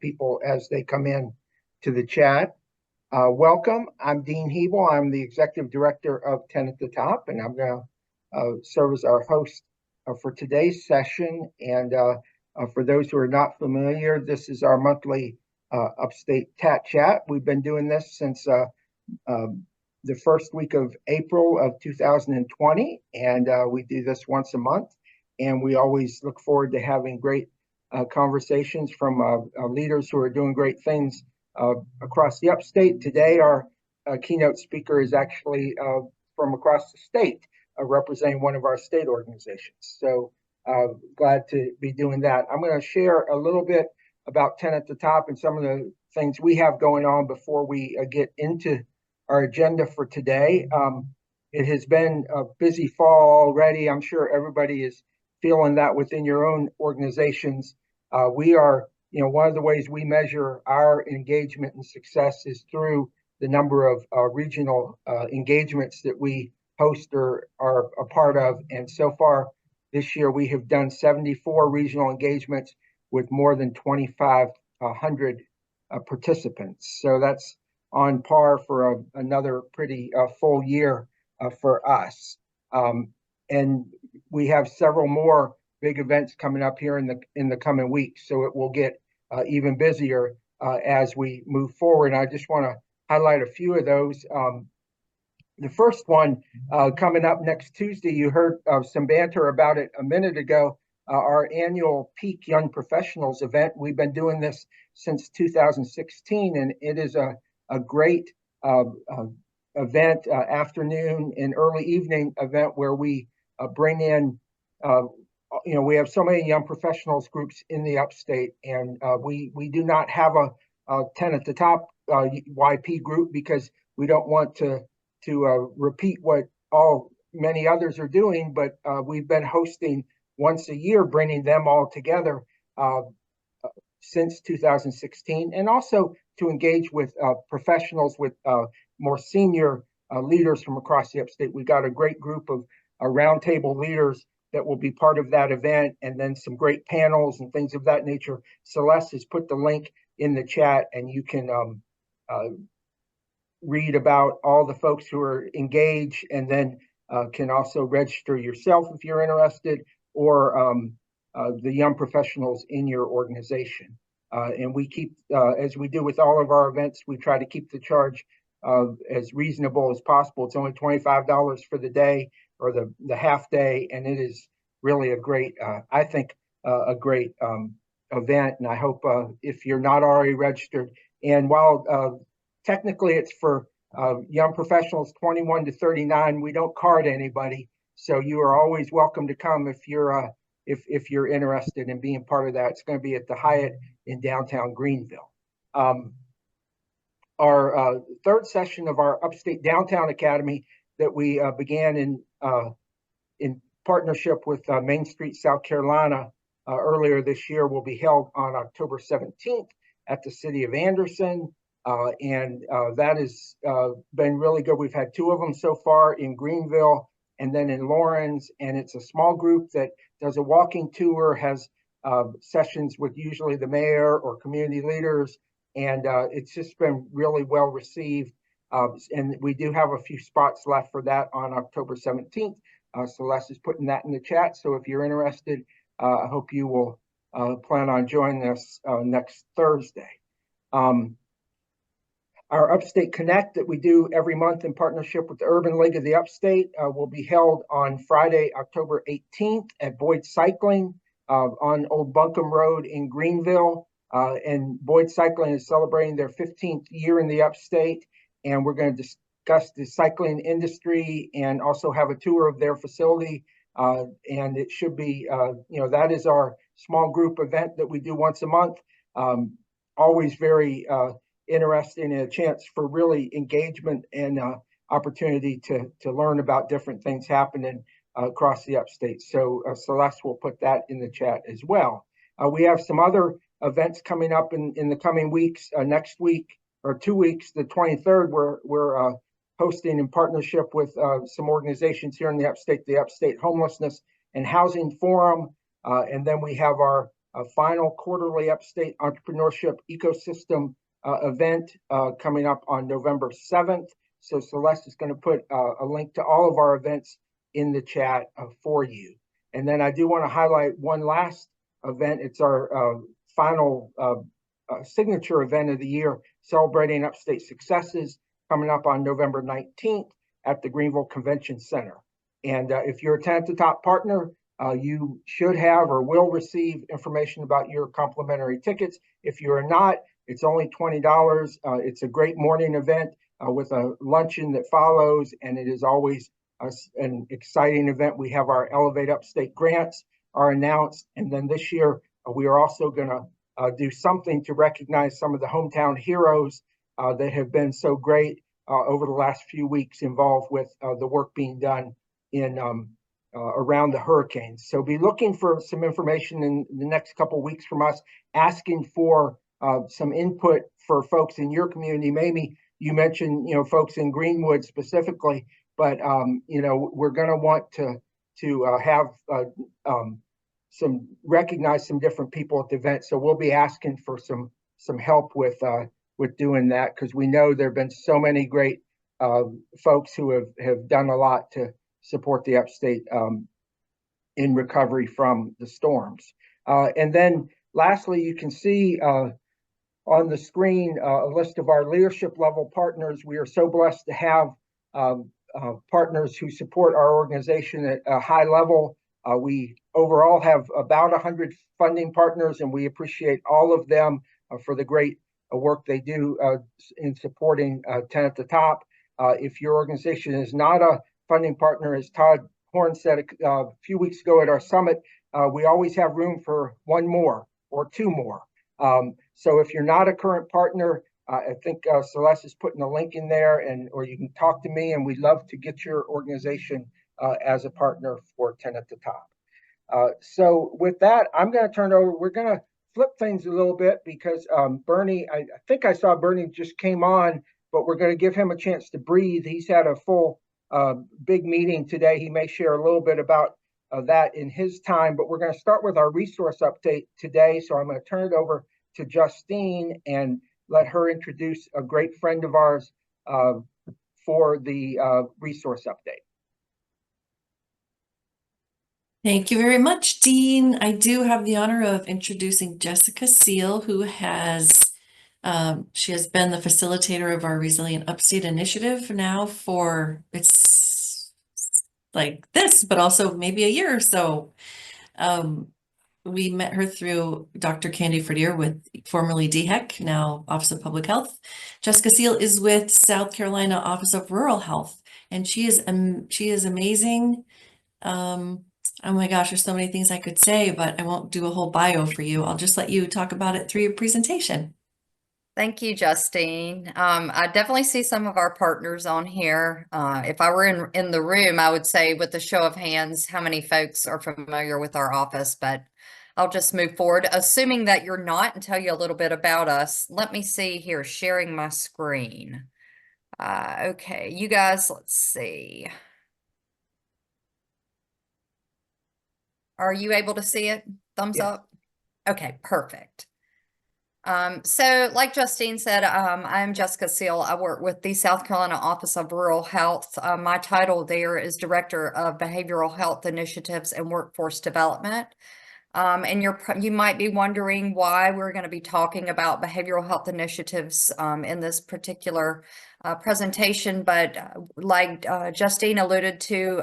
people as they come in to the chat. Welcome. I'm Dean Hebel. I'm the Executive Director of 10 at the Top, and I'm going to serve as our host for today's session. And for those who are not familiar, this is our monthly Upstate TATT Chat. We've been doing this since the first week of April of 2020, and we do this once a month. And we always look forward to having great conversations from leaders who are doing great things across the upstate. Today, our keynote speaker is actually from across the state, representing one of our state organizations. So glad to be doing that. I'm going to share a little bit about 10 at the Top and some of the things we have going on before we get into our agenda for today. It has been a busy fall already. I'm sure everybody is feeling that within your own organizations. We are, one of the ways we measure our engagement and success is through the number of regional engagements that we host or are a part of. And so far this year, we have done 74 regional engagements with more than 2,500 participants. So that's on par for another pretty full year for us. And we have several more big events coming up here in the coming weeks, so it will get even busier as we move forward. And I just want to highlight a few of those. The first one coming up next Tuesday, you heard some banter about it a minute ago, our annual Peak Young Professionals event. We've been doing this since 2016, and it is a great event, afternoon and early evening event where we bring in, we have so many young professionals groups in the upstate, and we do not have a 10 at the Top YP group because we don't want to repeat what many others are doing, but we've been hosting once a year, bringing them all together since 2016, and also to engage with professionals, with more senior leaders from across the upstate. We got a great group of roundtable leaders that will be part of that event, and then some great panels and things of that nature. Celeste has put the link in the chat, and you can read about all the folks who are engaged, and then can also register yourself if you're interested, or the young professionals in your organization. And we keep, as we do with all of our events, we try to keep the charge as reasonable as possible. It's only $25 for the day or the half day, and it is really a great, I think, a great event. And I hope if you're not already registered, and while technically it's for young professionals 21 to 39, we don't card anybody, so you are always welcome to come if you're interested in being part of that. It's going to be at the Hyatt in downtown Greenville. Our third session of our Upstate Downtown Academy that we began in partnership with Main Street, South Carolina, earlier this year will be held on October 17th at the city of Anderson. And that has been really good. We've had two of them so far in Greenville and then in Lawrence, and it's a small group that does a walking tour, has sessions with usually the mayor or community leaders, and it's just been really well received. And we do have a few spots left for that on October 17th. Celeste is putting that in the chat, so if you're interested, I hope you will plan on joining us next Thursday. Our Upstate Connect that we do every month in partnership with the Urban League of the Upstate will be held on Friday, October 18th at Boyd Cycling on Old Buncombe Road in Greenville. And Boyd Cycling is celebrating their 15th year in the Upstate, and we're going to discuss the cycling industry and also have a tour of their facility. And it should be, that is our small group event that we do once a month. Always very interesting and a chance for really engagement and opportunity to learn about different things happening across the upstate. So Celeste will put that in the chat as well. We have some other events coming up in the coming weeks. Next week or 2 weeks, the 23rd, we're hosting in partnership with some organizations here in the Upstate Homelessness and Housing Forum. And then we have our final quarterly Upstate Entrepreneurship Ecosystem event coming up on November 7th. So Celeste is going to put a link to all of our events in the chat for you. And then I do want to highlight one last event. It's our final signature event of the year, celebrating Upstate successes, coming up on November 19th at the Greenville Convention Center. And if you're a TATT at the Top partner, you should have or will receive information about your complimentary tickets. If you're not, it's only $20. It's a great morning event with a luncheon that follows, and it is always an exciting event. We have our Elevate Upstate grants are announced, and then this year we are also going to do something to recognize some of the hometown heroes that have been so great over the last few weeks involved with the work being done in around the hurricanes. So be looking for some information in the next couple of weeks from us, asking for some input for folks in your community. Maybe you mentioned, folks in Greenwood specifically, but we're going to want to have recognize some different people at the event. So we'll be asking for some help with doing that, because we know there have been so many great folks who have done a lot to support the Upstate in recovery from the storms. And then lastly, you can see on the screen a list of our leadership level partners. We are so blessed to have partners who support our organization at a high level. We overall have about 100 funding partners, and we appreciate all of them for the great work they do in supporting TATT at the Top. If your organization is not a funding partner, as Todd Horn said a few weeks ago at our summit, we always have room for one more or two more. So if you're not a current partner, I think Celeste is putting a link in there, or you can talk to me, and we'd love to get your organization as a partner for TATT at the Top. So with that, I'm going to turn it over. We're going to flip things a little bit because Bernie, I think I saw Bernie just came on, but we're going to give him a chance to breathe. He's had a full big meeting today. He may share a little bit about that in his time, but we're going to start with our resource update today. So I'm going to turn it over to Justine and let her introduce a great friend of ours for the resource update. Thank you very much, Dean. I do have the honor of introducing Jessica Seal, who she has been the facilitator of our Resilient Upstate initiative now for, it's like this, but also maybe a year or so. We met her through Dr. Candy Fredier with formerly DHEC, now Office of Public Health. Jessica Seal is with South Carolina Office of Rural Health, and she is amazing. Oh my gosh, there's so many things I could say, but I won't do a whole bio for you. I'll just let you talk about it through your presentation. Thank you, Justine. I definitely see some of our partners on here. If I were in the room, I would say with a show of hands, how many folks are familiar with our office, but I'll just move forward, assuming that you're not, and tell you a little bit about us. Let me see here, sharing my screen. Okay, you guys, let's see. Are you able to see it? Thumbs up? Okay, perfect. So like Justine said, I'm Jessica Seal. I work with the South Carolina Office of Rural Health. My title there is Director of Behavioral Health Initiatives and Workforce Development. And you might be wondering why we're going to be talking about behavioral health initiatives in this particular presentation, but like Justine alluded to,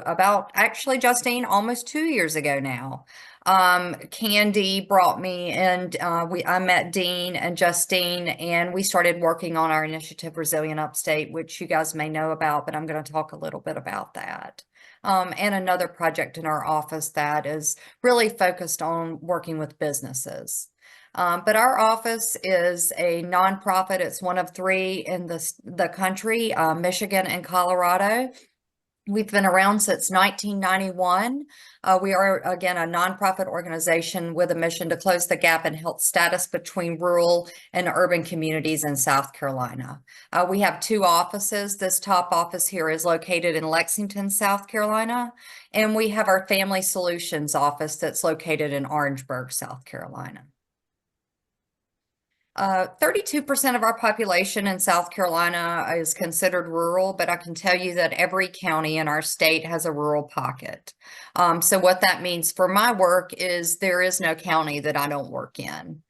actually, Justine, almost 2 years ago now, Candy brought me and I met Dean and Justine, and we started working on our initiative Resilient Upstate, which you guys may know about, but I'm going to talk a little bit about that. And another project in our office that is really focused on working with businesses. But our office is a nonprofit. It's one of 3 in the country, Michigan and Colorado. We've been around since 1991. We are, again, a nonprofit organization with a mission to close the gap in health status between rural and urban communities in South Carolina. We have 2 offices. This top office here is located in Lexington, South Carolina, and we have our Family Solutions office that's located in Orangeburg, South Carolina. 32% of our population in South Carolina is considered rural, but I can tell you that every county in our state has a rural pocket. So what that means for my work is there is no county that I don't work in.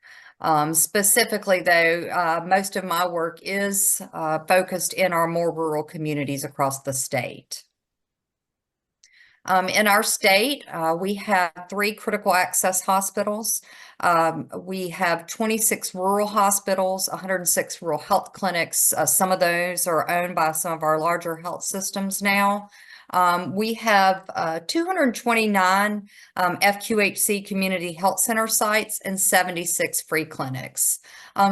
Specifically, though, most of my work is focused in our more rural communities across the state. In our state, we have 3 critical access hospitals. We have 26 rural hospitals, 106 rural health clinics. Some of those are owned by some of our larger health systems now. We have 229 FQHC community health center sites and 76 free clinics.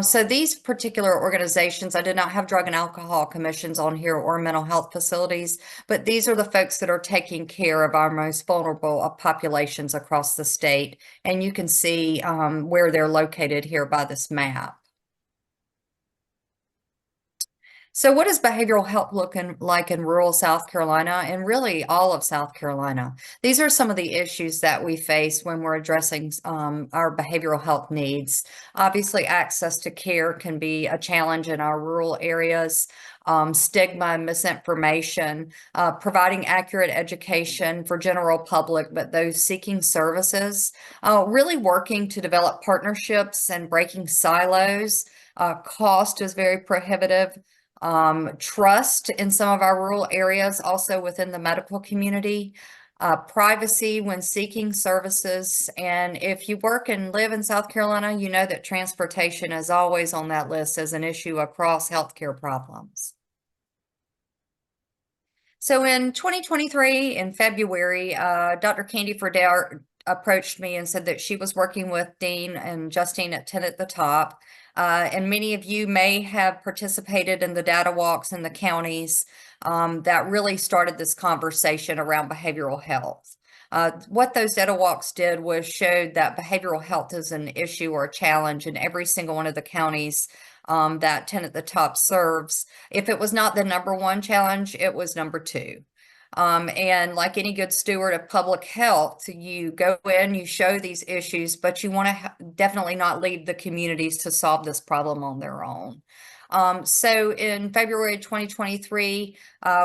So these particular organizations, I did not have drug and alcohol commissions on here or mental health facilities, but these are the folks that are taking care of our most vulnerable populations across the state. And you can see where they're located here by this map. So what does behavioral health looking like in rural South Carolina and really all of South Carolina? These are some of the issues that we face when we're addressing our behavioral health needs. Obviously, access to care can be a challenge in our rural areas. Stigma and misinformation, providing accurate education for general public, but those seeking services, really working to develop partnerships and breaking silos. Cost is very prohibitive. Trust in some of our rural areas, also within the medical community, privacy when seeking services. And if you work and live in South Carolina, you know that transportation is always on that list as an issue across healthcare problems. So in 2023, in February, Dr. Candy Fredare approached me and said that she was working with Dean and Justine at TATT at the Top. And many of you may have participated in the data walks in the counties that really started this conversation around behavioral health. What those data walks did was showed that behavioral health is an issue or a challenge in every single one of the counties that TATT at the Top serves. If it was not the #1 challenge, it was #2. And like any good steward of public health, you go in, you show these issues, but you want to definitely not leave the communities to solve this problem on their own. So in February 2023,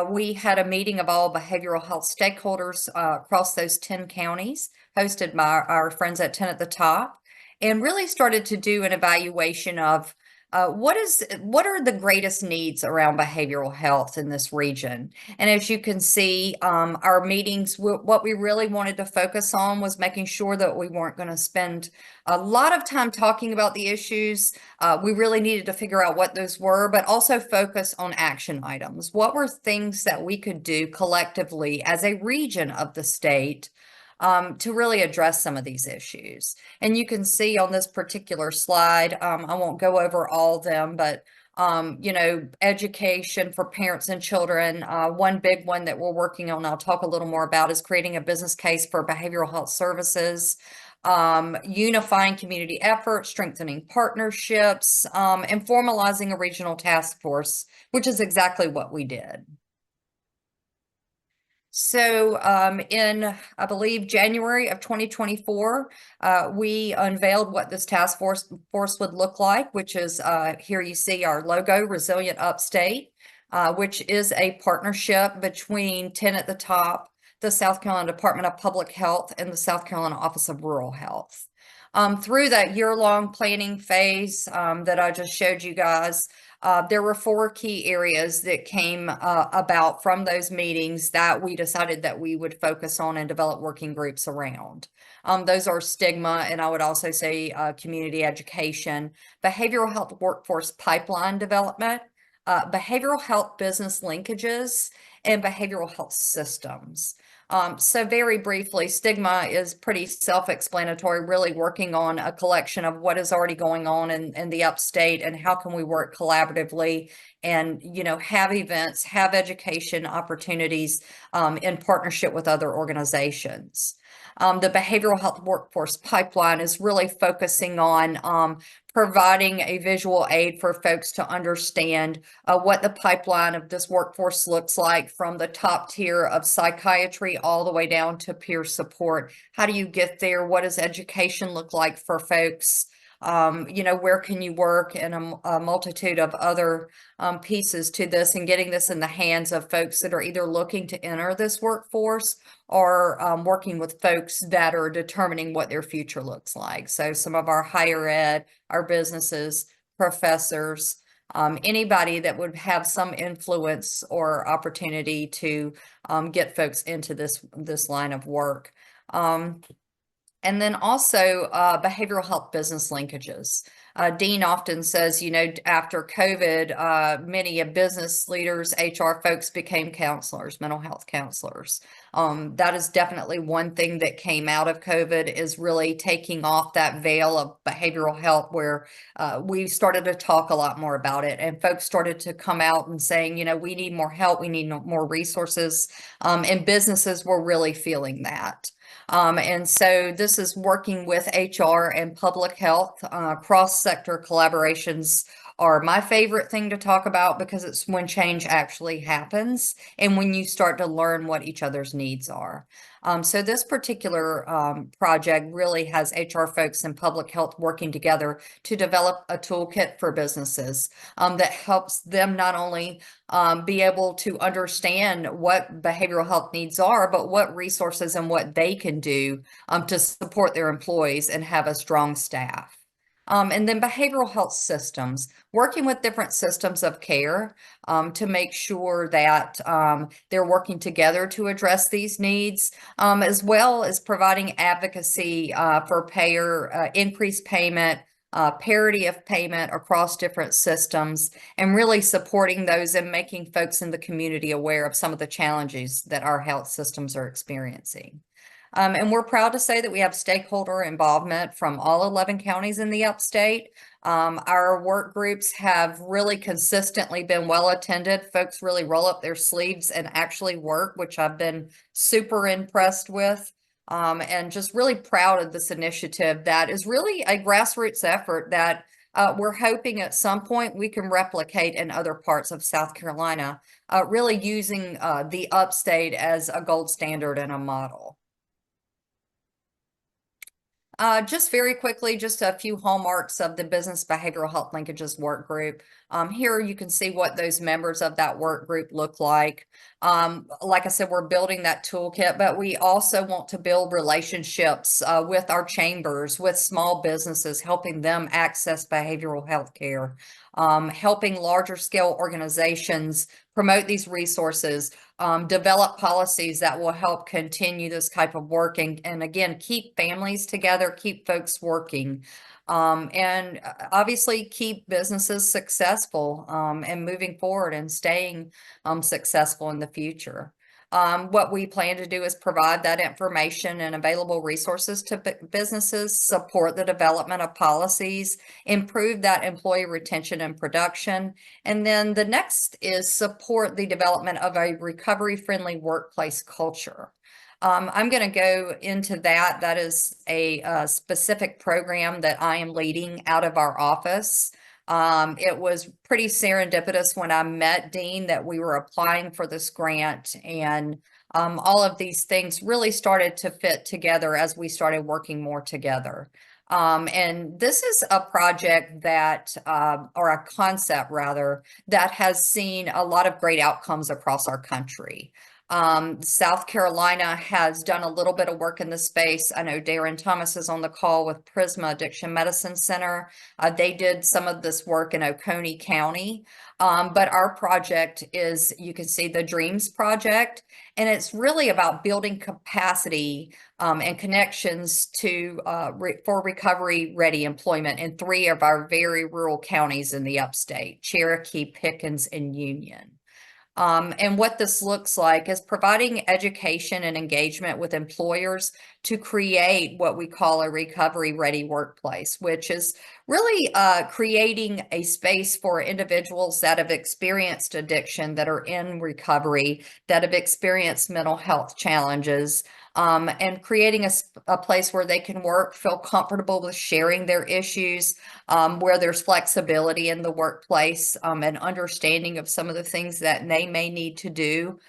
we had a meeting of all behavioral health stakeholders across those 10 counties, hosted by our friends at TATT at the Top, and really started to do an evaluation of what are the greatest needs around behavioral health in this region? And as you can see, our meetings, what we really wanted to focus on was making sure that we weren't going to spend a lot of time talking about the issues. We really needed to figure out what those were, but also focus on action items. What were things that we could do collectively as a region of the state to really address some of these issues? And you can see on this particular slide, I won't go over all of them, but you know, education for parents and children. One big one that we're working on, I'll talk a little more about, is creating a business case for behavioral health services, unifying community efforts, strengthening partnerships, and formalizing a regional task force, which is exactly what we did. So in, I believe, January of 2024, we unveiled what this task force would look like, which is here you see our logo, Resilient Upstate, which is a partnership between TATT at the Top, the South Carolina Department of Public Health, and the South Carolina Office of Rural Health. Through that year-long planning phase that I just showed you guys, there were 4 key areas that came about from those meetings that we decided that we would focus on and develop working groups around. Those are stigma, and I would also say community education, behavioral health workforce pipeline development, behavioral health business linkages, and behavioral health systems. So very briefly, stigma is pretty self-explanatory, really working on a collection of what is already going on in the upstate and how can we work collaboratively and, you know, have events, have education opportunities in partnership with other organizations. The behavioral health workforce pipeline is really focusing on providing a visual aid for folks to understand what the pipeline of this workforce looks like, from the top tier of psychiatry all the way down to peer support. How do you get there? What does education look like for folks? you know, where can you work, and a multitude of other pieces to this, and getting this in the hands of folks that are either looking to enter this workforce or working with folks that are determining what their future looks like. So some of our higher ed, our businesses, professors, anybody that would have some influence or opportunity to get folks into this line of work. And then also behavioral health business linkages. Dean often says, you know, after COVID, many of business leaders, HR folks became counselors, mental health counselors. That is definitely one thing that came out of COVID, is really taking off that veil of behavioral health, where we started to talk a lot more about it, and folks started to come out and saying, you know, we need more help, we need more resources, and businesses were really feeling that. And so this is working with HR and public health. Cross-sector collaborations are my favorite thing to talk about, because it's when change actually happens and when you start to learn what each other's needs are. So this particular project really has HR folks and public health working together to develop a toolkit for businesses that helps them not only be able to understand what behavioral health needs are, but what resources and what they can do to support their employees and have a strong staff. And then behavioral health systems, working with different systems of care to make sure that they're working together to address these needs, as well as providing advocacy for payer increased payment, parity of payment across different systems, and really supporting those and making folks in the community aware of some of the challenges that our health systems are experiencing. And we're proud to say that we have stakeholder involvement from all 11 counties in the upstate. Our work groups have really consistently been well attended. Folks really roll up their sleeves and actually work, which I've been super impressed with. And just really proud of this initiative that is really a grassroots effort that we're hoping at some point we can replicate in other parts of South Carolina, really using the upstate as a gold standard and a model. Just very quickly, just a few hallmarks of the Business Behavioral Health Linkages work group. Here you can see what those members of that work group look like. Like I said, we're building that toolkit, but we also want to build relationships with our chambers, with small businesses, helping them access behavioral health care, helping larger scale organizations promote these resources, develop policies that will help continue this type of work, and again, keep families together, keep folks working, and obviously keep businesses successful and moving forward and staying successful in the future. What we plan to do is provide that information and available resources to businesses, support the development of policies, improve that employee retention and production. And then the next is support the development of a recovery-friendly workplace culture. I'm going to go into that. That is a specific program that I am leading out of our office. It was pretty serendipitous when I met Dean that we were applying for this grant, and all of these things really started to fit together as we started working more together. And this is a project that, or a concept rather, that has seen a lot of great outcomes across our country. South Carolina has done a little bit of work in the space. I know Darren Thomas is on the call with Prisma Addiction Medicine Center. They did some of this work in Oconee County. But our project is, you can see the Dreams Project, and it's really about building capacity and connections to for recovery-ready employment in 3 of our very rural counties in the upstate: Cherokee, Pickens, and Union. And what this looks like is providing education and engagement with employers to create what we call a recovery-ready workplace, which is really creating a space for individuals that have experienced addiction, that are in recovery, that have experienced mental health challenges, and creating a place where they can work, feel comfortable with sharing their issues, where there's flexibility in the workplace, and understanding of some of the things that they may need to do,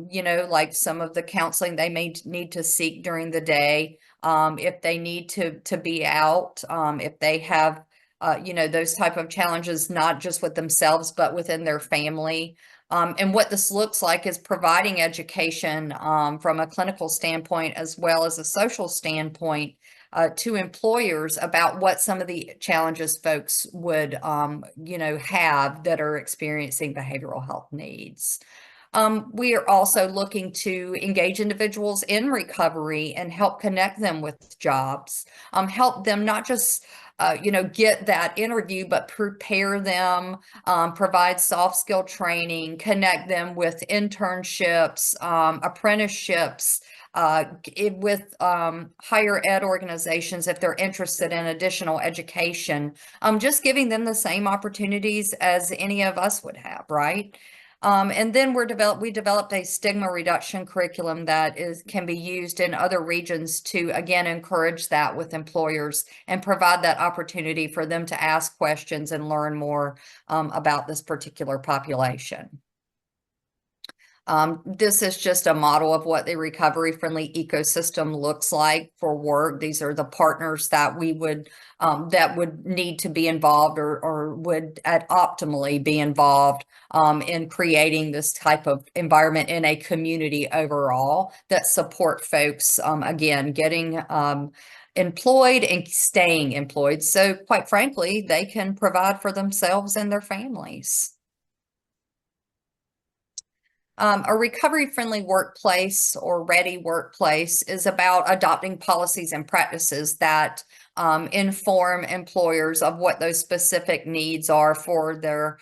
you know, like some of the counseling they may need to seek during the day, if they need to be out, if they have, those type of challenges, not just with themselves, but within their family. And what this looks like is providing education from a clinical standpoint as well as a social standpoint to employers about what some of the challenges folks would, have that are experiencing behavioral health needs. We are also looking to engage individuals in recovery and help connect them with jobs, help them not just get that interview, but prepare them, provide soft skill training, connect them with internships, apprenticeships, with higher ed organizations if they're interested in additional education, just giving them the same opportunities as any of us would have, right? And then we developed a stigma reduction curriculum that can be used in other regions to, again, encourage that with employers and provide that opportunity for them to ask questions and learn more about this particular population. This is just a model of what the recovery-friendly ecosystem looks like for work. These are the partners that we would need to be involved or would optimally be involved in creating this type of environment in a community overall that support folks, again, getting employed and staying employed. So quite frankly, they can provide for themselves and their families. A recovery-friendly workplace or ready workplace is about adopting policies and practices that inform employers of what those specific needs are for their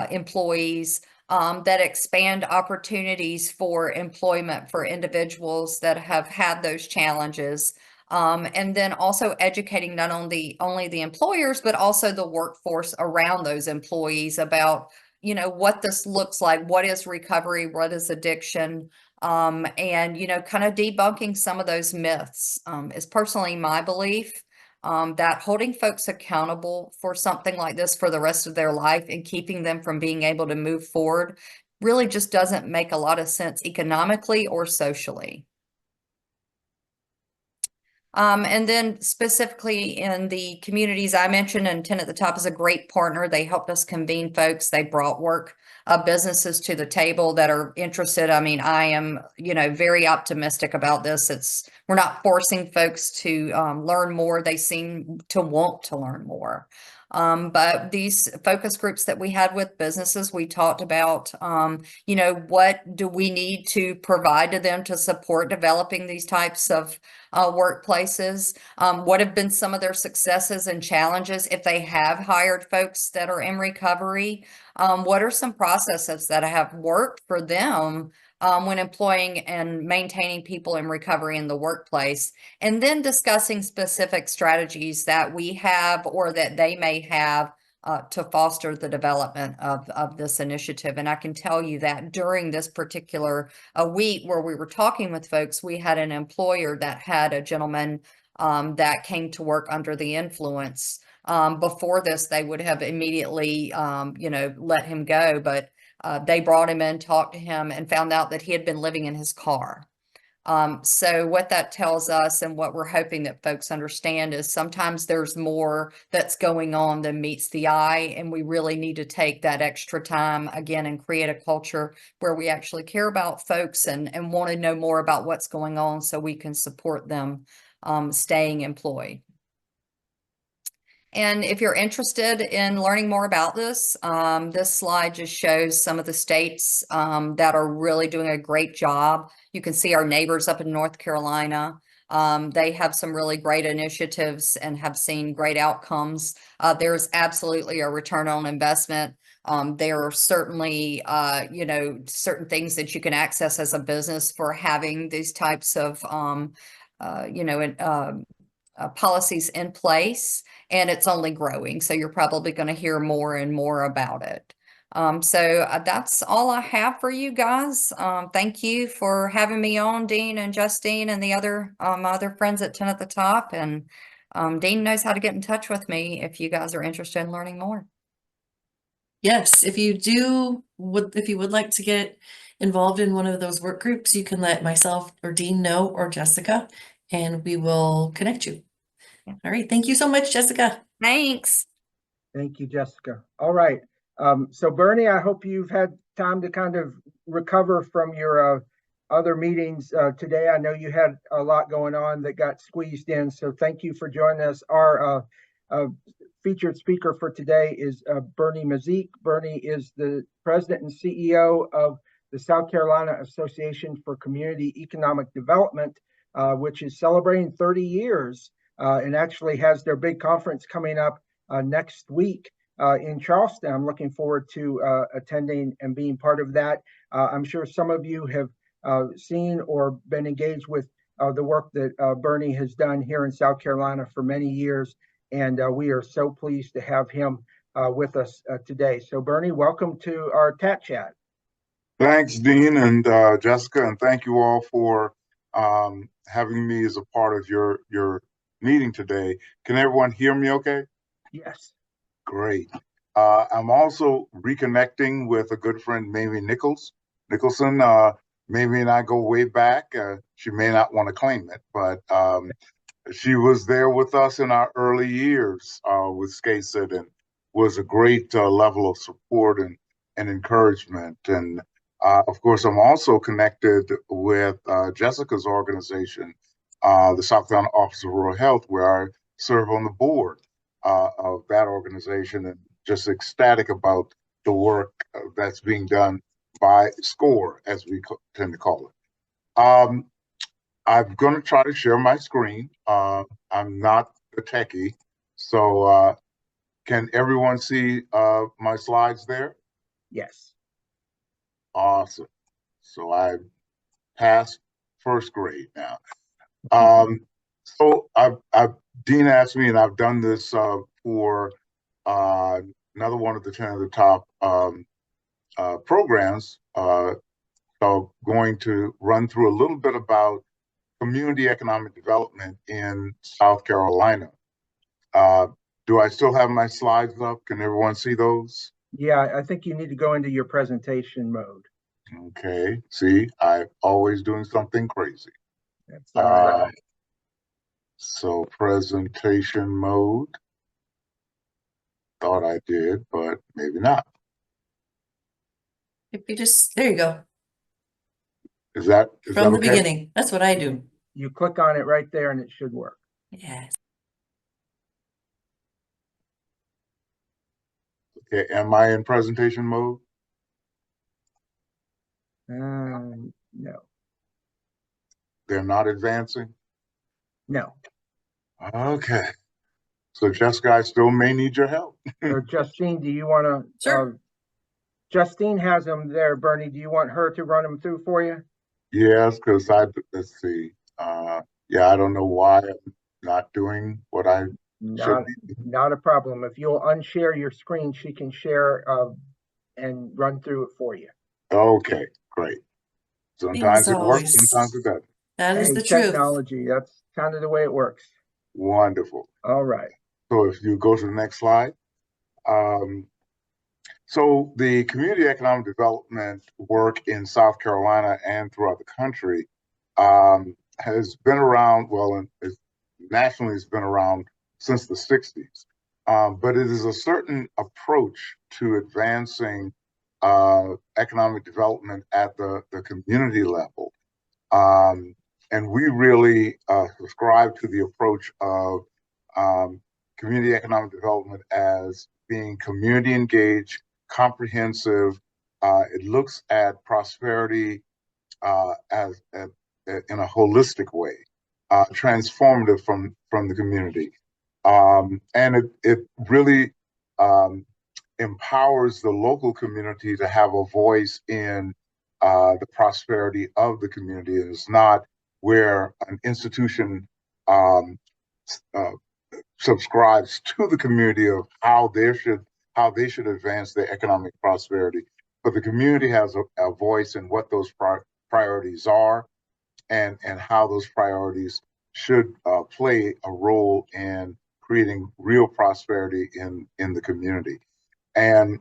employees, that expand opportunities for employment for individuals that have had those challenges. And then also educating not only the employers, but also the workforce around those employees about what this looks like, what is recovery, what is addiction, and, kind of debunking some of those myths is personally my belief that holding folks accountable for something like this for the rest of their life and keeping them from being able to move forward really just doesn't make a lot of sense economically or socially. And then specifically in the communities I mentioned, and 10 at the Top is a great partner. They helped us convene folks. They brought work businesses to the table that are interested. I mean, I am, very optimistic about this. We're not forcing folks to learn more. They seem to want to learn more. But these focus groups that we had with businesses, we talked about, what do we need to provide to them to support developing these types of workplaces? What have been some of their successes and challenges if they have hired folks that are in recovery? What are some processes that have worked for them when employing and maintaining people in recovery in the workplace? And then discussing specific strategies that we have or that they may have to foster the development of this initiative. And I can tell you that during this particular week where we were talking with folks, we had an employer that had a gentleman that came to work under the influence. Before this, they would have immediately, let him go, but they brought him in, talked to him, and found out that he had been living in his car. So what that tells us and what we're hoping that folks understand is sometimes there's more that's going on than meets the eye, and we really need to take that extra time again and create a culture where we actually care about folks and want to know more about what's going on so we can support them staying employed. And if you're interested in learning more about this, this slide just shows some of the states that are really doing a great job. You can see our neighbors up in North Carolina. They have some really great initiatives and have seen great outcomes. There's absolutely a return on investment. There are certainly, certain things that you can access as a business for having these types of, policies in place, and it's only growing. So you're probably going to hear more and more about it. So that's all I have for you guys. Thank you for having me on, Dean and Justine and the other friends at 10 at the Top. And Dean knows how to get in touch with me if you guys are interested in learning more. Yes, if you would like to get involved in one of those work groups, you can let myself or Dean know, or Jessica, and we will connect you. All right. Thank you so much, Jessica. Thanks. Thank you, Jessica. All right. So Bernie, I hope you've had time to kind of recover from your other meetings today. I know you had a lot going on that got squeezed in, so thank you for joining us. Our featured speaker for today is Bernie Mazik. Bernie is the president and CEO of the South Carolina Association for Community Economic Development, which is celebrating 30 years and actually has their big conference coming up next week in Charleston. I'm looking forward to attending and being part of that. I'm sure some of you have seen or been engaged with the work that Bernie has done here in South Carolina for many years, and we are so pleased to have him with us today. So Bernie, welcome to our TAT Chat. Thanks, Dean and Jessica, and thank you all for having me as a part of your meeting today. Can everyone hear me okay? Yes. Great. I'm also reconnecting with a good friend, Mamie Nicholson. Mamie and I go way back. She may not want to claim it, but she was there with us in our early years with SCASID and was a great level of support and encouragement. And of course, I'm also connected with Jessica's organization, the South Carolina Office of Rural Health, where I serve on the board of that organization, and just ecstatic about the work that's being done by SCORE, as we tend to call it. I'm going to try to share my screen. I'm not a techie, so can everyone see my slides there? Yes. Awesome. So I passed first grade now. So Dean asked me, and I've done this for another one of the 10 of the top programs. So going to run through a little bit about community economic development in South Carolina. Do I still have my slides up? Can everyone see those? Yeah, I think you need to go into your presentation mode. Okay. See, I'm always doing something crazy. That's all right. So presentation mode. Thought I did, but maybe not. If you just, there you go. Is that From the okay? beginning. That's what I do. You click on it right there and it should work. Yes. Okay, am I in presentation mode? No. They're not advancing? No. Okay. So Jessica, I still may need your help. Or Justine, do you want to? Sure. Justine has them there, Bernie. Do you want her to run them through for you? Yes, because let's see. Yeah, I don't know why I'm not doing what I should be. Not a problem. If you'll unshare your screen, she can share and run through it for you. Okay, great. Sometimes it works, sometimes it doesn't. That is Hey, the truth. technology, that's kind of the way it works. Wonderful. All right. So if you go to the next slide. So the community economic development work in South Carolina and throughout the country has been around, well, nationally it's been around since the 60s. But it is a certain approach to advancing economic development at the community level. And we really subscribe to the approach of community economic development as being community engaged, comprehensive. It looks at prosperity as in a holistic way, transformative from the community, and it really empowers the local community to have a voice in the prosperity of the community. It's not where an institution subscribes to the community of how they should advance their economic prosperity, but the community has a voice in what those priorities are, and how those priorities should play a role in creating real prosperity in the community. And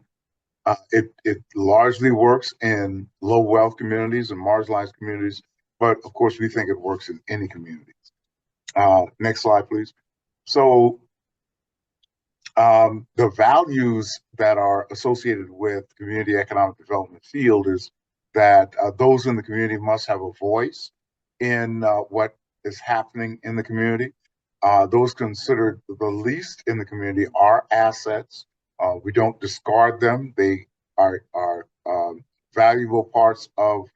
it largely works in low wealth communities and marginalized communities, but of course we think it works in any community. Next slide, please. So the values that are associated with community economic development field is that those in the community must have a voice in what is happening in the community. Those considered the least in the community are assets. We don't discard them. They are valuable parts of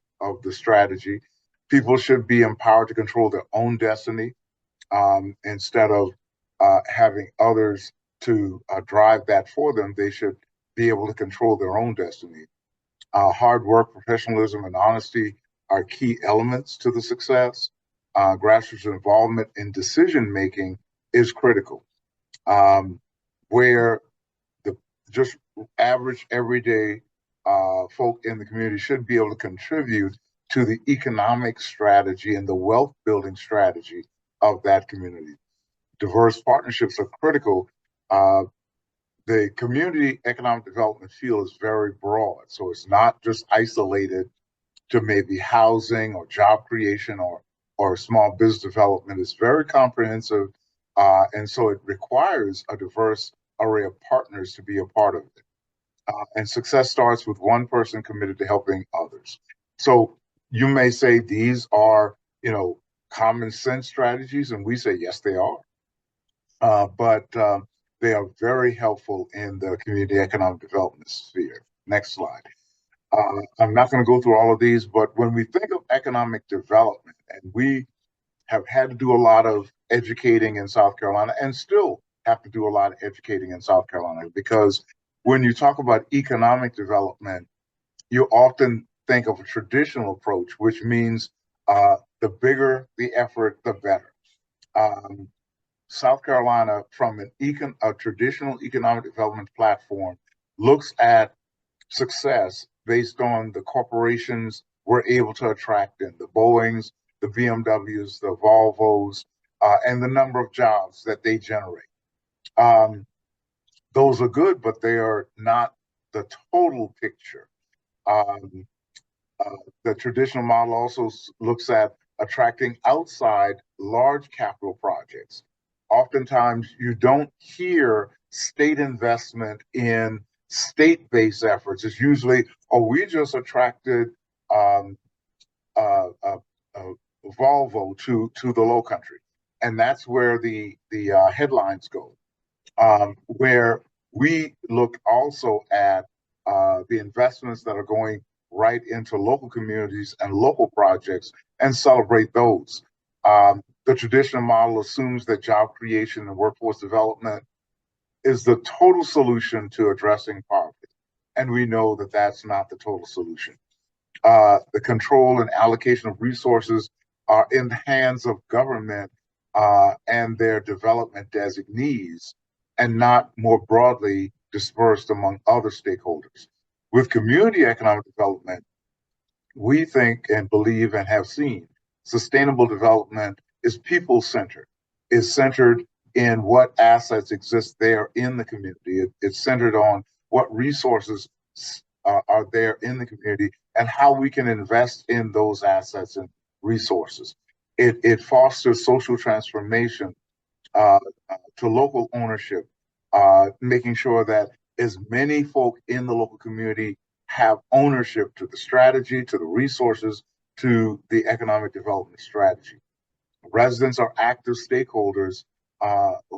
the strategy. People should be empowered to control their own destiny instead of having others to drive that for them. They should be able to control their own destiny. Hard work, professionalism, and honesty are key elements to the success. Grassroots involvement in decision making is critical, where the just average, everyday folk in the community should be able to contribute to the economic strategy and the wealth building strategy of that community. Diverse partnerships are critical. The community economic development field is very broad, so it's not just isolated to maybe housing or job creation or small business development. It's very comprehensive, and so it requires a diverse array of partners to be a part of it. And success starts with one person committed to helping others. So you may say these are, common sense strategies, and we say yes, they are. But they are very helpful in the community economic development sphere. Next slide. I'm not going to go through all of these, but when we think of economic development, and we have had to do a lot of educating in South Carolina and still have to do a lot of educating in South Carolina, because when you talk about economic development, you often think of a traditional approach, which means the bigger the effort, the better. South Carolina, from a traditional economic development platform, looks at success based on the corporations we're able to attract in the Boeings, the BMWs, the Volvos, and the number of jobs that they generate. Those are good, but they are not the total picture. The traditional model also looks at attracting outside large capital projects. Oftentimes, you don't hear state investment in state-based efforts. It's usually, oh, we just attracted Volvo to the Low Country, and that's where the headlines go. Where we look also at the investments that are going right into local communities and local projects and celebrate those. The traditional model assumes that job creation and workforce development is the total solution to addressing poverty. And we know that that's not the total solution. The control and allocation of resources are in the hands of government and their development designees, and not more broadly dispersed among other stakeholders. With community economic development, we think and believe and have seen sustainable development is people-centered, is centered in what assets exist there in the community. It's centered on what resources are there in the community and how we can invest in those assets and resources. It fosters social transformation to local ownership, making sure that as many folk in the local community have ownership to the strategy, to the resources, to the economic development strategy. Residents are active stakeholders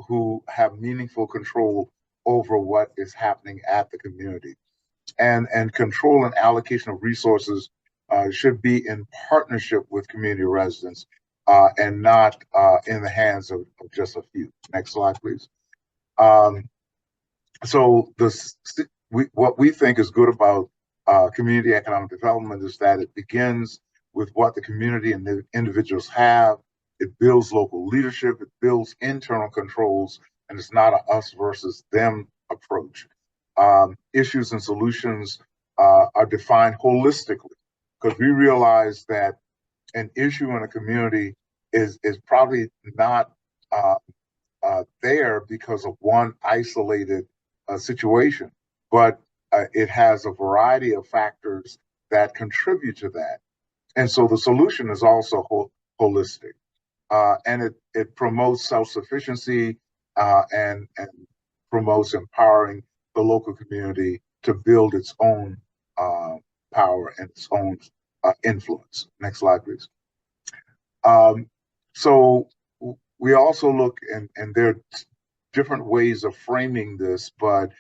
who have meaningful control over what is happening at the community. And control and allocation of resources should be in partnership with community residents and not in the hands of just a few. Next slide, please. So what we think is good about community economic development is that it begins with what the community and the individuals have. It builds local leadership, it builds internal controls, and it's not a us versus them approach. Issues and solutions are defined holistically, because we realize that an issue in a community is probably not there because of one isolated situation, but it has a variety of factors that contribute to that. And so the solution is also holistic. and it promotes self-sufficiency and promotes empowering the local community to build its own power and its own influence. Next slide, please. So we also look, and there are different ways of framing this, but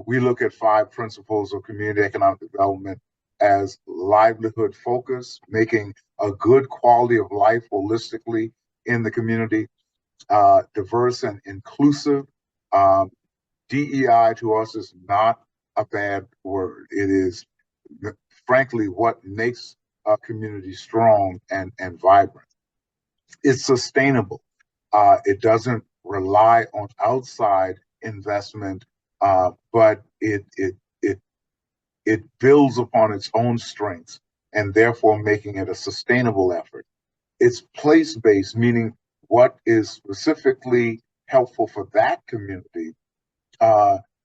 we look at 5 principles of community economic development as livelihood focus, making a good quality of life holistically in the community, diverse and inclusive. DEI to us is not a bad word. It is, frankly, what makes a community strong and vibrant. It's sustainable. It doesn't rely on outside investment, but it builds upon its own strengths and therefore making it a sustainable effort. It's place-based, meaning what is specifically helpful for that community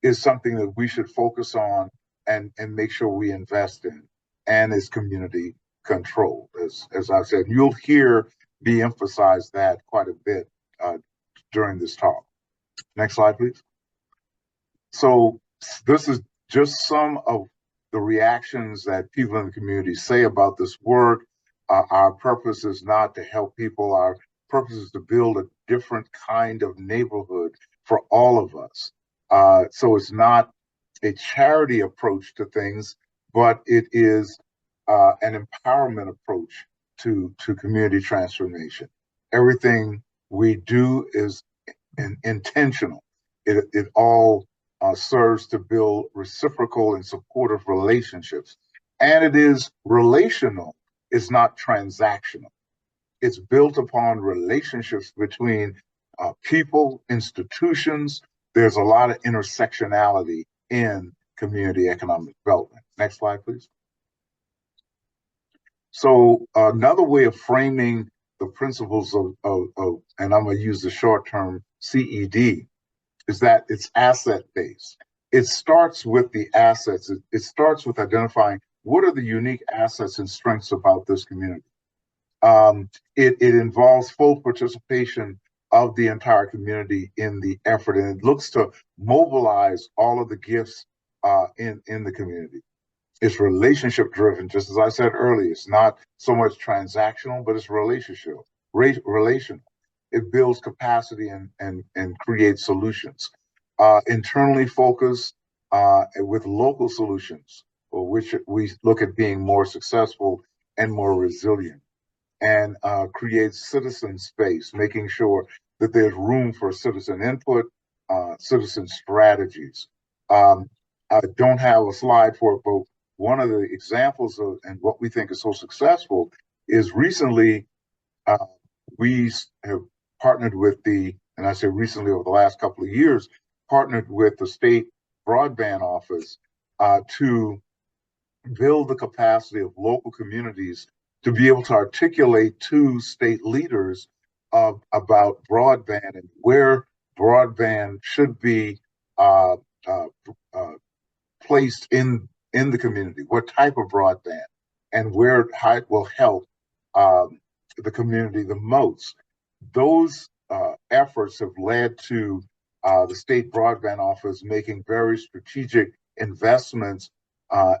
is something that we should focus on and make sure we invest in, and is community controlled. As I've said, you'll hear me emphasize that quite a bit during this talk. Next slide, please. So this is just some of the reactions that people in the community say about this work. Our purpose is not to help people. Our purpose is to build a different kind of neighborhood for all of us. So it's not a charity approach to things, but it is an empowerment approach to community transformation. Everything we do is intentional. It all serves to build reciprocal and supportive relationships. And it is relational, it's not transactional. It's built upon relationships between people, institutions. There's a lot of intersectionality in community economic development. Next slide, please. So another way of framing the principles of and I'm going to use the short term CED, is that it's asset-based. It starts with the assets. It starts with identifying what are the unique assets and strengths about this community. It involves full participation of the entire community in the effort, and it looks to mobilize all of the gifts in the community. It's relationship driven, just as I said earlier. It's not so much transactional, but it's relational. It builds capacity and creates solutions. Internally focused with local solutions, which we look at being more successful and more resilient, and creates citizen space, making sure that there's room for citizen input, citizen strategies. I don't have a slide for it, but one of the examples of and what we think is so successful is recently we have partnered with and I say recently over the last couple of years, partnered with the state broadband office to build the capacity of local communities to be able to articulate to state leaders about broadband and where broadband should be placed in the community, what type of broadband, and where it will help the community the most. Those efforts have led to the state broadband office making very strategic investments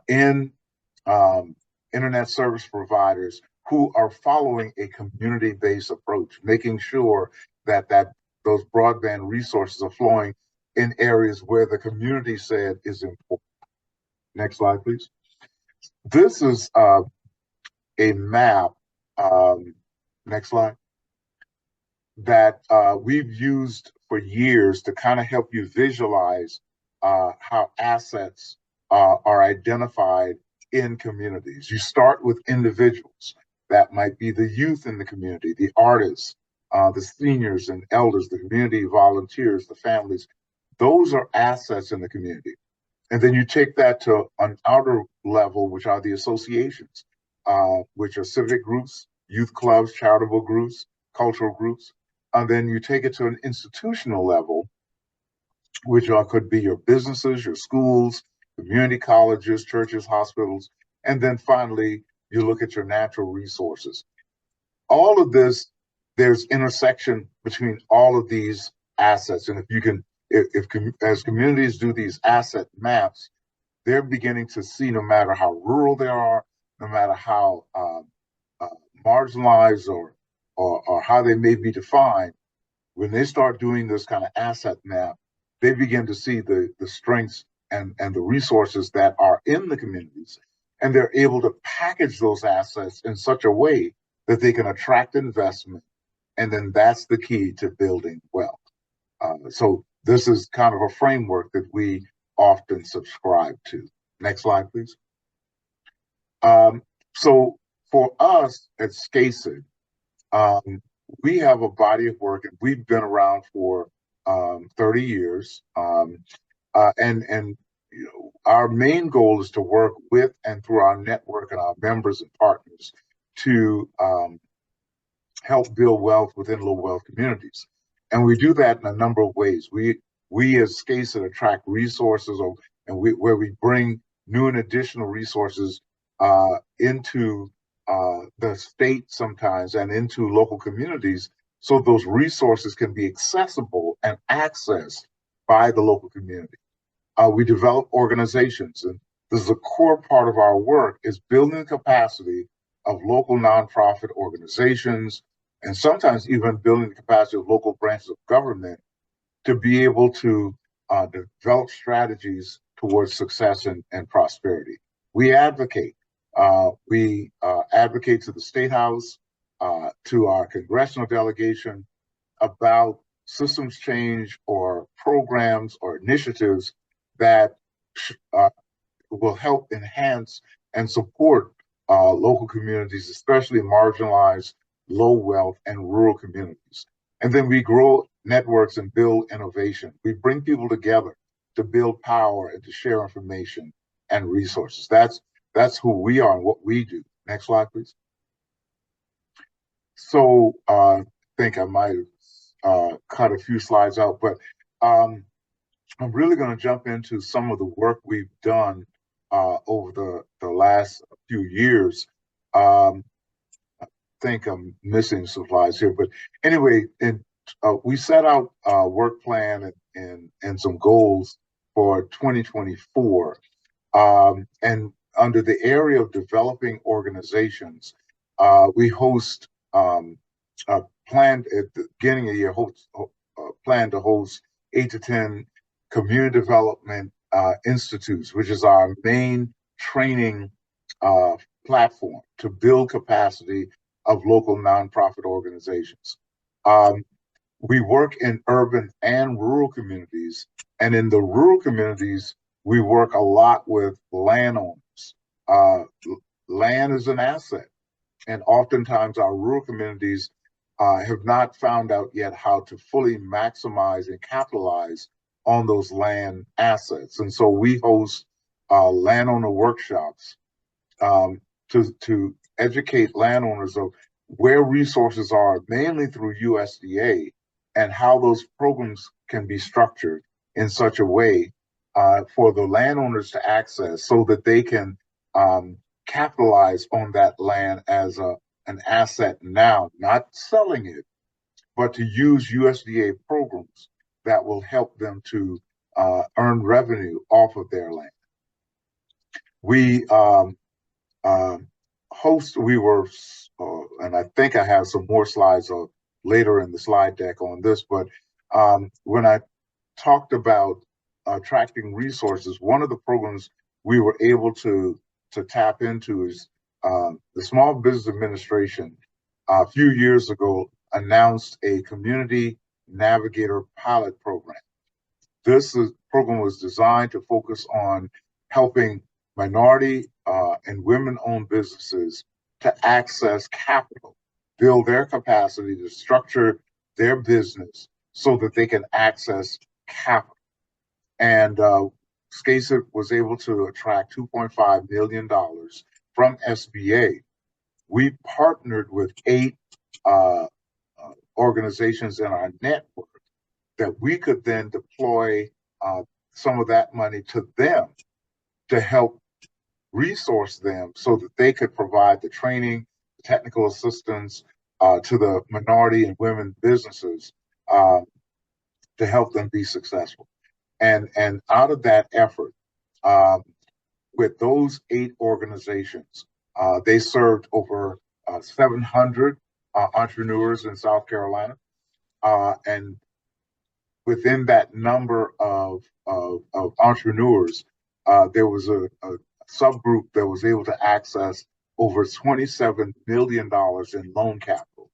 in internet service providers who are following a community-based approach, making sure that those broadband resources are flowing in areas where the community said is important. Next slide, please. This is a map, next slide, that we've used for years to kind of help you visualize how assets are identified in communities. You start with individuals. That might be the youth in the community, the artists, the seniors and elders, the community volunteers, the families. Those are assets in the community. And then you take that to an outer level, which are the associations, which are civic groups, youth clubs, charitable groups, cultural groups. And then you take it to an institutional level, which could be your businesses, your schools, community colleges, churches, hospitals. And then finally, you look at your natural resources. All of this, there's intersection between all of these assets. And if you can, as communities do these asset maps, they're beginning to see, no matter how rural they are, no matter how marginalized or how they may be defined, when they start doing this kind of asset map, they begin to see the strengths and the resources that are in the communities. And they're able to package those assets in such a way that they can attract investment. And then that's the key to building wealth. So this is kind of a framework that we often subscribe to. Next slide, please. So for us at SCASID, we have a body of work, and we've been around for 30 years. And you know, our main goal is to work with and through our network and our members and partners to help build wealth within low wealth communities. And we do that in a number of ways. We as SCASID attract resources, where we bring new and additional resources into the state sometimes and into local communities, so those resources can be accessible and accessed by the local community. We develop organizations, and this is a core part of our work, is building the capacity of local nonprofit organizations, and sometimes even building the capacity of local branches of government to be able to develop strategies towards success and prosperity. We advocate. We advocate to the State House, to our congressional delegation about systems change or programs or initiatives that will help enhance and support local communities, especially marginalized, low wealth, and rural communities. And then we grow networks and build innovation. We bring people together to build power and to share information and resources. That's who we are and what we do. Next slide, please. So I think I might have cut a few slides out, but I'm really going to jump into some of the work we've done over the last few years. I think I'm missing some slides here, but anyway, we set out a work plan and some goals for 2024. And under the area of developing organizations, we host planned at the beginning of the year, plan to host 8 to 10 community development institutes, which is our main training platform to build capacity of local nonprofit organizations. We work in urban and rural communities, and in the rural communities, we work a lot with landowners. Land is an asset, and oftentimes our rural communities have not found out yet how to fully maximize and capitalize on those land assets. And so we host landowner workshops to educate landowners of where resources are, mainly through USDA, and how those programs can be structured in such a way for the landowners to access, so that they can capitalize on that land as an asset now, not selling it, but to use USDA programs that will help them to earn revenue off of their land. We and I think I have some more slides later in the slide deck on this, but when I talked about attracting resources, one of the programs we were able to tap into is the Small Business Administration a few years ago announced a Community Navigator pilot program. This program was designed to focus on helping minority and women-owned businesses to access capital, build their capacity to structure their business so that they can access capital. And SCASID was able to attract $2.5 million from SBA. We partnered with 8 organizations in our network that we could then deploy some of that money to them to help resource them so that they could provide the training, the technical assistance, to the minority and women businesses uh, to help them be successful. And out of that effort, um, with those 8 organizations, they served over 700 entrepreneurs in South Carolina. And within that number of entrepreneurs, there was a subgroup that was able to access over $27 million in loan capital.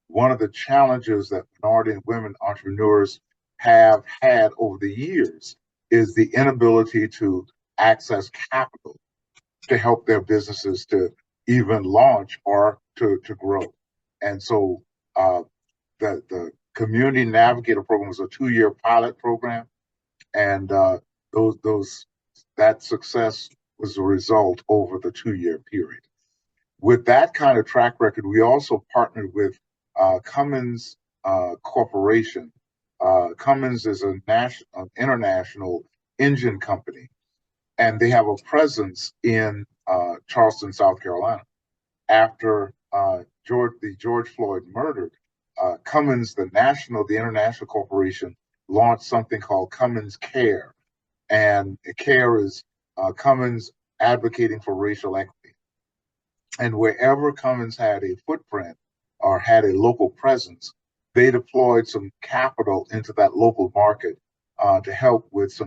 One of the challenges that minority and women entrepreneurs have had over the years is the inability to access capital to help their businesses to even launch or to grow. And so the Community Navigator program was a 2-year pilot program, and that success was a result over the 2-year period. With that kind of track record, we also partnered with Cummins Corporation. Cummins is an international engine company, and they have a presence in Charleston, South Carolina. After the George Floyd murder, Cummins, the international corporation, launched something called Cummins Care. And CARE is Cummins advocating for racial equity. And wherever Cummins had a footprint or had a local presence, they deployed some capital into that local market to help with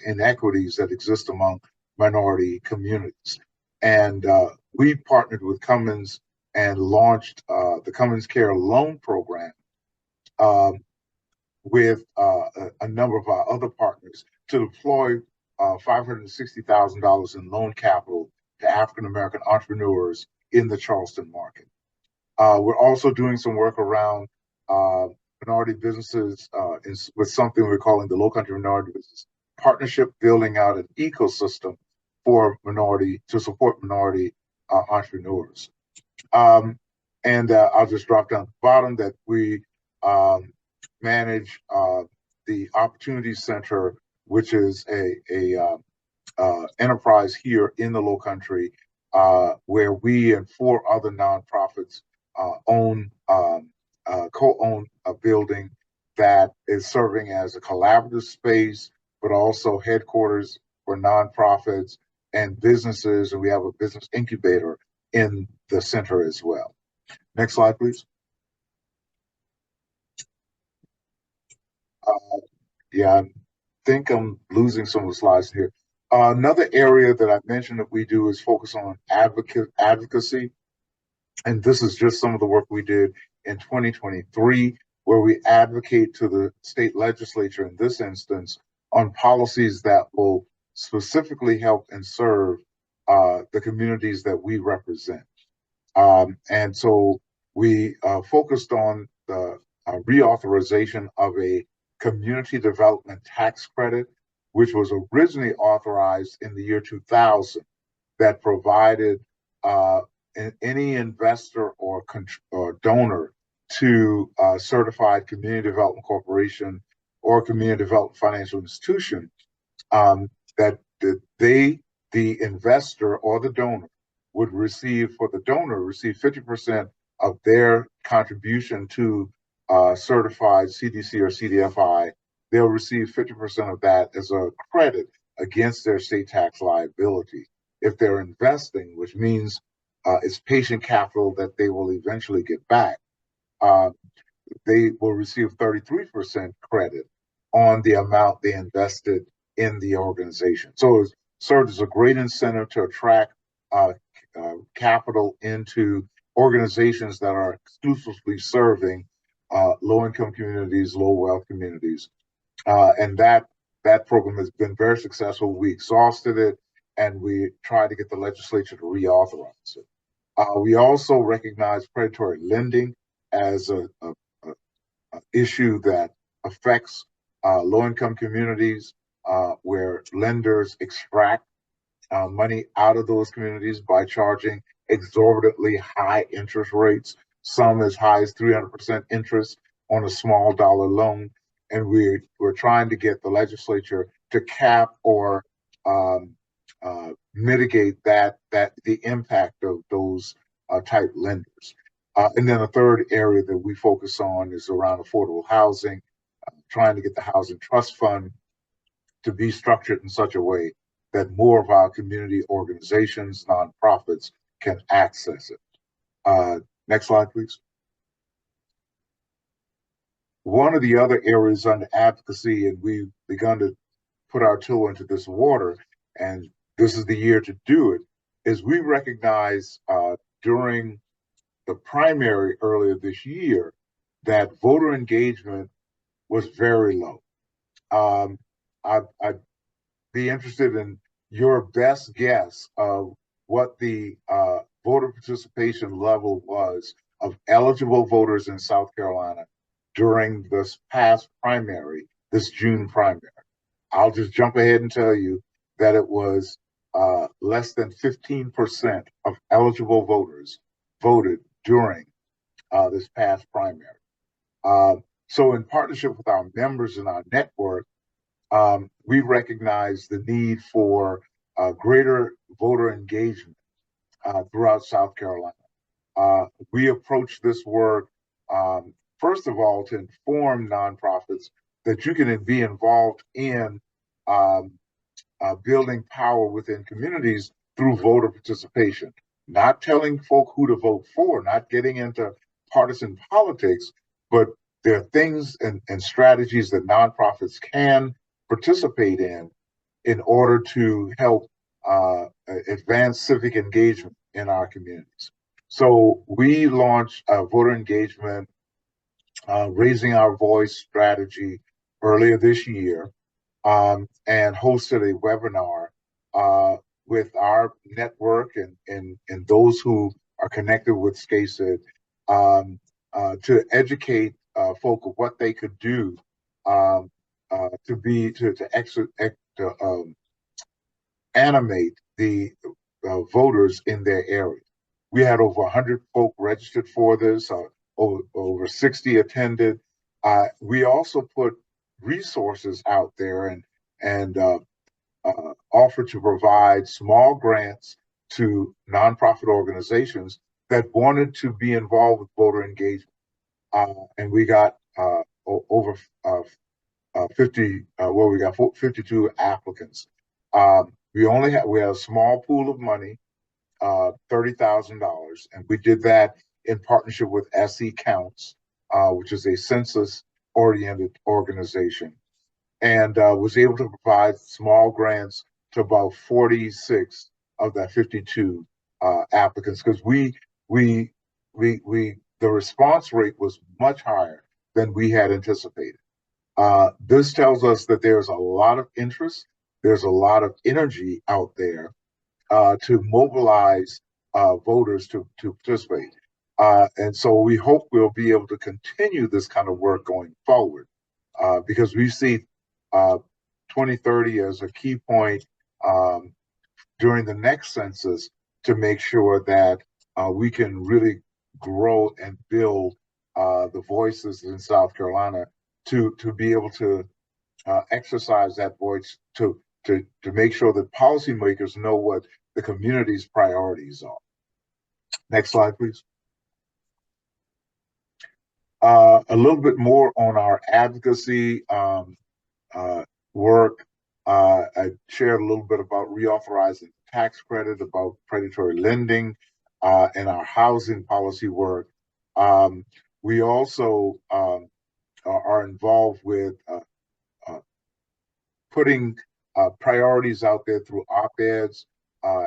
inequities that exist among minority communities. And we partnered with Cummins and launched the Cummins Care Loan Program with a number of our other partners to deploy $560,000 in loan capital to African American entrepreneurs in the Charleston market. We're also doing some work around minority businesses with something we're calling the Low Country Minority Business Partnership, building out an ecosystem for to support minority entrepreneurs. And I'll just drop down the bottom that we manage the Opportunity Center, which is a enterprise here in the Low Country, where we and 4 other nonprofits co-own a building that is serving as a collaborative space, but also headquarters for nonprofits and businesses. And we have a business incubator in the center as well. Next slide, please. Yeah, I think I'm losing some of the slides here. Another area that I mentioned that we do is focus on advocacy. And this is just some of the work we did in 2023, where we advocate to the state legislature, in this instance, on policies that will specifically help and serve the communities that we represent. And so we focused on the reauthorization of a community development tax credit, which was originally authorized in the year 2000, that provided any investor or donor to a certified community development corporation or community development financial institution, that the investor or the donor would receive 50% of their contribution to certified CDC or CDFI. They'll receive 50% of that as a credit against their state tax liability. If they're investing, which means it's patient capital that they will eventually get back, they will receive 33% credit on the amount they invested in the organization. So it served as a great incentive to attract capital into organizations that are exclusively serving low-income communities, low-wealth communities. And that program has been very successful. We exhausted it, and we tried to get the legislature to reauthorize it. We also recognize predatory lending as an issue that affects low-income communities, where lenders extract money out of those communities by charging exorbitantly high interest rates, some as high as 300% interest on a small dollar loan. And we're trying to get the legislature to cap or mitigate the impact of those type lenders. And then a third area that we focus on is around affordable housing, trying to get the Housing Trust Fund to be structured in such a way that more of our community organizations, nonprofits, can access it. Next slide, please. One of the other areas under advocacy, and we've begun to put our toe into this water, and this is the year to do it, is we recognize during the primary earlier this year that voter engagement was very low. I'd be interested in your best guess of what the voter participation level was of eligible voters in South Carolina during this past primary, this June primary. I'll just jump ahead and tell you that it was less than 15% of eligible voters voted during this past primary. So in partnership with our members in our network, we recognize the need for greater voter engagement throughout South Carolina. We approach this work, first of all, to inform nonprofits that you can be involved in building power within communities through voter participation, not telling folk who to vote for, not getting into partisan politics, but there are things and strategies that nonprofits can participate in order to help advance civic engagement in our communities. So we launched a voter engagement, raising our voice strategy earlier this year, and hosted a webinar with our network and those who are connected with SCASID to educate folk of what they could do to animate the voters in their area. We had over 100 folk registered for this, over 60 attended. We also put resources out there and offered to provide small grants to nonprofit organizations that wanted to be involved with voter engagement. And we got over 52 applicants. We had a small pool of money, $30,000, and we did that in partnership with SE Counts, which is a census-oriented organization, and was able to provide small grants to about 46 of that 52 applicants, because the response rate was much higher than we had anticipated. This tells us that there's a lot of interest, there's a lot of energy out there to mobilize voters to participate. And so we hope we'll be able to continue this kind of work going forward, because we see 2030 as a key point during the next census to make sure that we can really grow and build the voices in South Carolina to be able to exercise that voice to make sure that policymakers know what the community's priorities are. Next slide, please. A little bit more on our advocacy work. I shared a little bit about reauthorizing tax credit, about predatory lending, and our housing policy work. We also are involved with putting priorities out there through op-eds,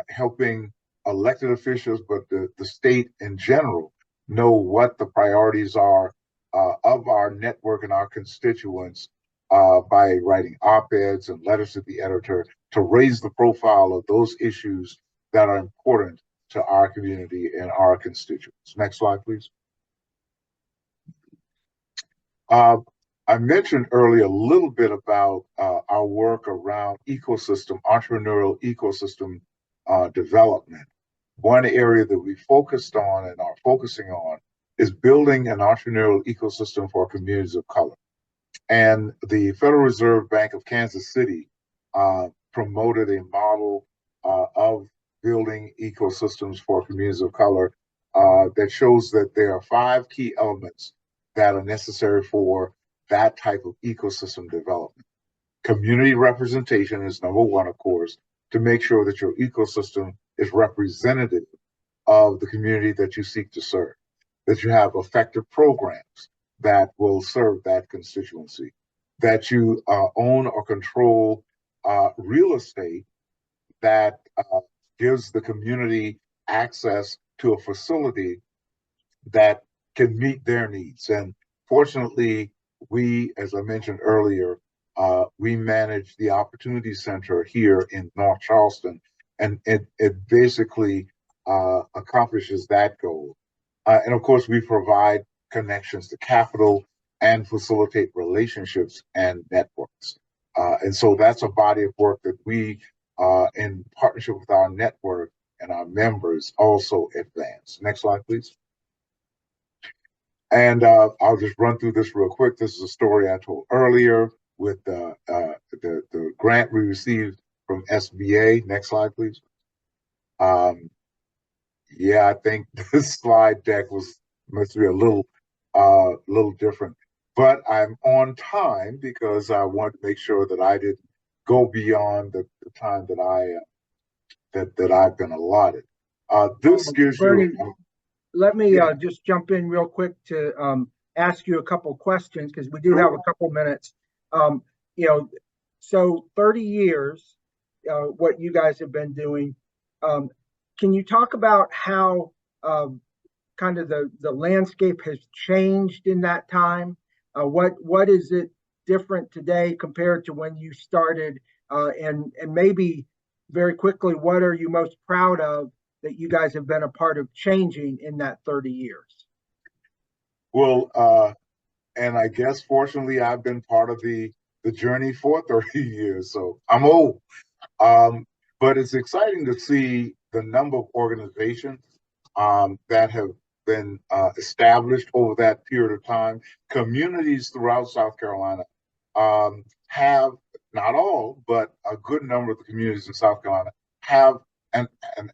helping elected officials, but the state in general, know what the priorities are of our network and our constituents by writing op-eds and letters to the editor to raise the profile of those issues that are important to our community and our constituents. Next slide, please. I mentioned earlier a little bit about our work around entrepreneurial ecosystem development. One area that we focused on and are focusing on is building an entrepreneurial ecosystem for communities of color. And the Federal Reserve Bank of Kansas City promoted a model of building ecosystems for communities of color that shows that there are 5 key elements that are necessary for that type of ecosystem development. Community representation is number one, of course, to make sure that your ecosystem is representative of the community that you seek to serve, that you have effective programs that will serve that constituency, that you own or control real estate that gives the community access to a facility that can meet their needs. And fortunately, we, as I mentioned earlier, we manage the Opportunity Center here in North Charleston, and it basically accomplishes that goal. And of course, we provide connections to capital and facilitate relationships and networks. And so that's a body of work that we, in partnership with our network and our members, also advance. Next slide, please. And I'll just run through this real quick. This is a story I told earlier with the grant we received from SBA. Next slide, please. Yeah, I think this slide deck must be a little different, but I'm on time because I want to make sure that I didn't go beyond the time that I've been allotted. This gives Bernie, you. let me Yeah. just jump in real quick to ask you a couple questions because we do have a couple minutes. You know, so 30 years, what you guys have been doing. Can you talk about how kind of the landscape has changed in that time? What is it different today compared to when you started? And maybe very quickly, what are you most proud of that you guys have been a part of changing in that 30 years? Well, and I guess fortunately I've been part of the journey for 30 years, so I'm old. But it's exciting to see the number of organizations that have been established over that period of time. Communities throughout South Carolina have, not all, but a good number of the communities in South Carolina have an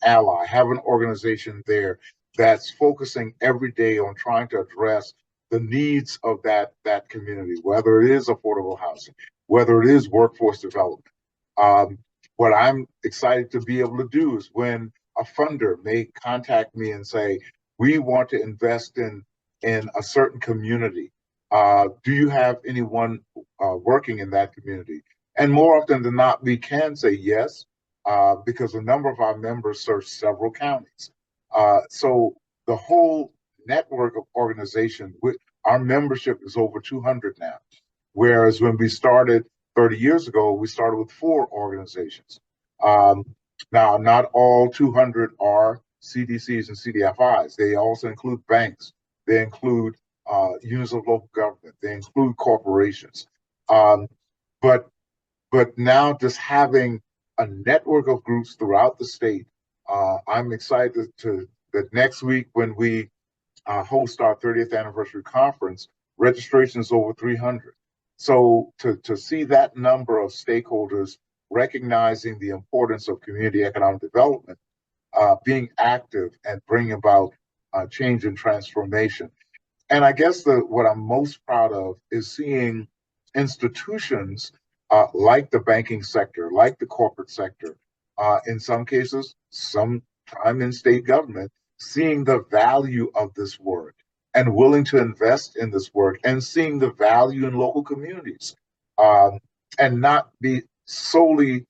ally, have an organization there that's focusing every day on trying to address the needs of that community, whether it is affordable housing, whether it is workforce development. What I'm excited to be able to do is when a funder may contact me and say, we want to invest in a certain community. Do you have anyone working in that community? And more often than not, we can say yes, because a number of our members serve several counties. So the whole network of organization, our membership is over 200 now. Whereas when we started 30 years ago, we started with 4 organizations. Now, not all 200 are CDCs and CDFIs. They also include banks. They include units of local government. They include corporations. But now just having a network of groups throughout the state, I'm excited that next week when we host our 30th anniversary conference, registration is over 300. So to see that number of stakeholders recognizing the importance of community economic development, being active and bringing about change and transformation. And I guess what I'm most proud of is seeing institutions like the banking sector, like the corporate sector, in some cases, sometime in state government, seeing the value of this work and willing to invest in this work and seeing the value in local communities, and not be solely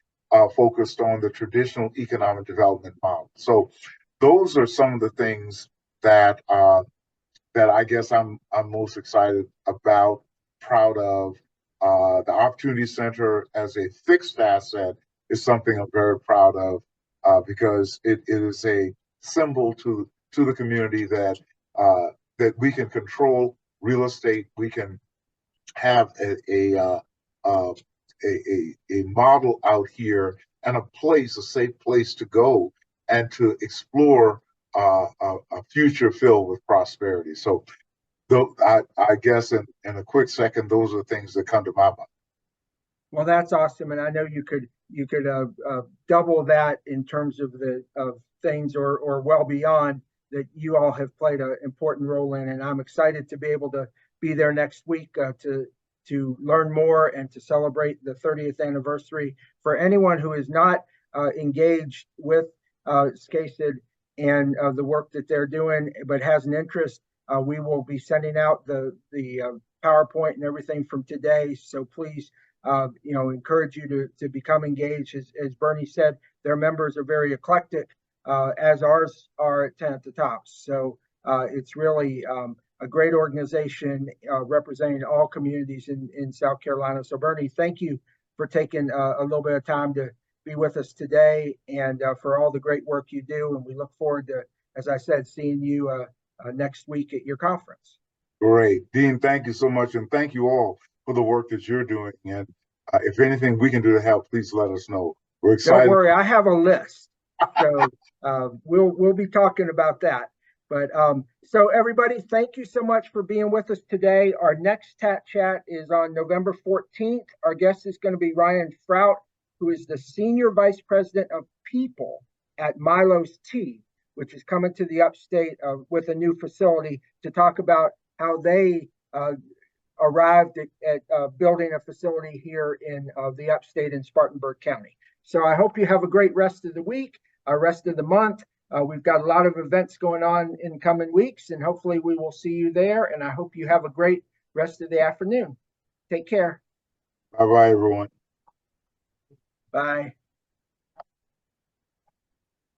focused on the traditional economic development model. So those are some of the things that I guess I'm most excited about, proud of. The Opportunity Center as a fixed asset is something I'm very proud of, because it is a symbol to the community that we can control real estate. We can have a model out here and a safe place to go and to explore a future filled with prosperity. So, I guess in a quick second, those are the things that come to my mind. Well, that's awesome, and I know you could double that in terms of the things or well beyond. that you all have played an important role in. And I'm excited to be able to be there next week to learn more and to celebrate the 30th anniversary. For anyone who is not engaged with SCASID and the work that they're doing, but has an interest, we will be sending out the PowerPoint and everything from today. So please, encourage you to become engaged. As Bernie said, their members are very eclectic, as ours are at 10 at the Top. So it's really a great organization representing all communities in South Carolina. So Bernie, thank you for taking a little bit of time to be with us today and for all the great work you do. And we look forward to, as I said, seeing you next week at your conference. Great. Dean, thank you so much. And thank you all for the work that you're doing. And if anything we can do to help, please let us know. We're excited. Don't worry, I have a list. So we'll be talking about that. But so everybody, thank you so much for being with us today. Our next TAT Chat is on November 14th. Our guest is going to be Ryan Frout, who is the Senior Vice President of People at Milo's Tea, which is coming to the upstate with a new facility to talk about how they arrived at building a facility here in the upstate in Spartanburg County. So I hope you have a great rest of the week, rest of the month. We've got a lot of events going on in coming weeks, and hopefully we will see you there. And I hope you have a great rest of the afternoon. Take care. Bye-bye, everyone. Bye.